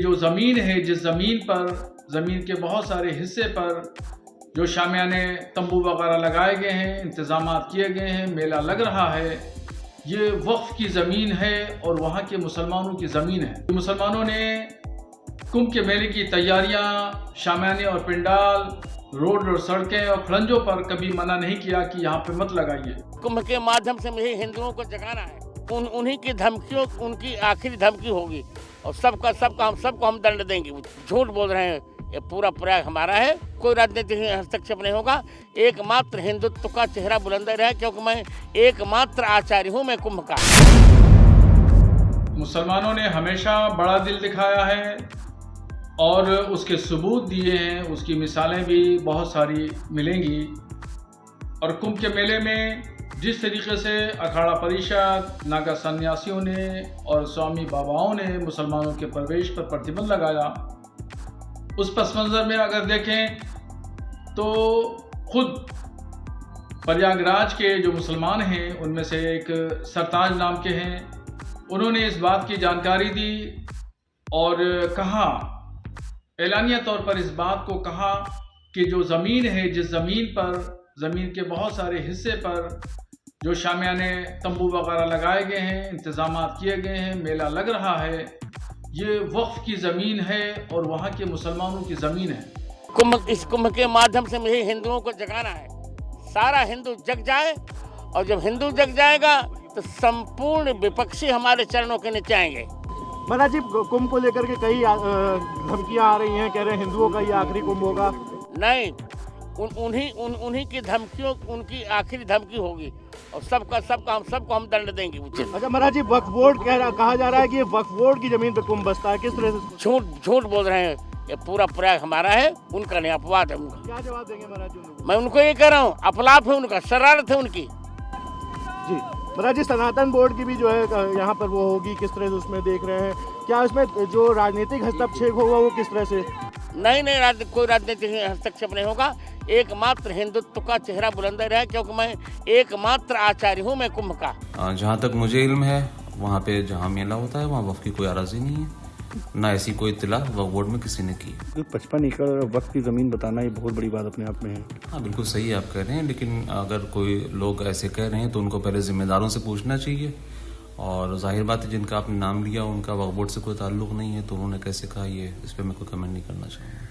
जो ज़मीन है, जिस ज़मीन पर, ज़मीन के बहुत सारे हिस्से पर जो शामियाने तंबू वगैरह लगाए गए हैं, इंतज़ामात किए गए हैं, मेला लग रहा है, ये वक्फ की ज़मीन है और वहाँ के मुसलमानों की ज़मीन है। मुसलमानों ने कुंभ के मेले की तैयारियां, शामियाने और पंडाल, रोड और सड़कें और खड़ंजों पर कभी मना नहीं किया कि यहाँ पे मत लगाइए। कुंभ के माध्यम से मुझे हिंदुओं को जगाना है। उन्हीं की धमकियों, उनकी आखिरी धमकी होगी और सबको हम दंड देंगे। झूठ बोल रहे हैं, ये पूरा प्रयाग हमारा है, कोई राजनीतिक हस्तक्षेप नहीं होगा। एकमात्र हिंदुत्व का चेहरा बुलंद रहे, क्योंकि मैं एकमात्र आचार्य हूँ मैं कुंभ का। मुसलमानों ने हमेशा बड़ा दिल दिखाया है और उसके सबूत दिए हैं, उसकी मिसालें भी बहुत सारी मिलेंगी। और कुंभ के मेले में जिस तरीके से अखाड़ा परिषद, नागा सन्यासियों ने और स्वामी बाबाओं ने मुसलमानों के प्रवेश पर प्रतिबंध लगाया, उस पस मंज़र में अगर देखें तो खुद प्रयागराज के जो मुसलमान हैं उनमें से एक सरताज नाम के हैं, उन्होंने इस बात की जानकारी दी और कहा, एलानिया तौर पर इस बात को कहा कि जो ज़मीन है, जिस ज़मीन पर, ज़मीन के बहुत सारे हिस्से पर जो शामियाने तंबू वगैरह लगाए गए हैं, इंतज़ामात किए गए हैं, मेला लग रहा है, ये वक्फ की ज़मीन है और वहाँ के मुसलमानों की ज़मीन है। इस कुंभ के माध्यम से मुझे हिंदुओं को जगाना है। सारा हिंदू जग जाए और जब हिंदू जग जाएगा तो संपूर्ण विपक्षी हमारे चरणों के नीचे आएंगे। महाराज जी, कुंभ को लेकर के कई धमकियां आ रही हैं, कह रहे हैं हिंदुओं का ये आखिरी कुंभ होगा। नहीं, उन्हीं की धमकियों, उनकी आखिरी धमकी होगी और सबको हम दंड देंगे। अच्छा महाराज जी, वक्फ बोर्ड कहा जा रहा है कि ये वक्फ बोर्ड की जमीन पे कुंभ बसता है, किस तरह से? झूठ बोल रहे हैं, ये पूरा प्रयाग हमारा है, उनका नहीं, अपवाद है उनका। क्या जवाब देंगे महाराज जी? मैं उनको ये कह रहा हूँ, अपलाप है उनका, शरारत है उनकी। जी महाराज जी, सनातन बोर्ड की भी जो है यहाँ पर वो होगी, किस तरह से उसमें देख रहे हैं? क्या इसमें जो राजनीतिक हस्तक्षेप होगा वो किस तरह से? नहीं, कोई राजनीतिक हस्तक्षेप नहीं होगा। एकमात्र हिंदुत्व का चेहरा बुलंद रहे, क्योंकि मैं एकमात्र आचार्य हूँ मैं कुंभ का। जहाँ तक मुझे इल्म है, वहाँ पे जहाँ मेला होता है वहाँ वक्फ की कोई आराजी नहीं है, ना ऐसी कोई इत्तला वक्फ बोर्ड में किसी ने की। 55 एकड़ वक्फ की ज़मीन बताना ये बहुत बड़ी बात अपने आप में है। हाँ बिल्कुल सही आप कह रहे हैं, लेकिन अगर कोई लोग ऐसे कह रहे हैं तो उनको पहले जिम्मेदारों से पूछना चाहिए। और जाहिर बात है, जिनका आपने नाम लिया उनका वक्फ बोर्ड से कोई ताल्लुक नहीं है, तो उन्होंने कैसे कहा, ये इस पर मैं कोई कमेंट नहीं करना चाहूँगा।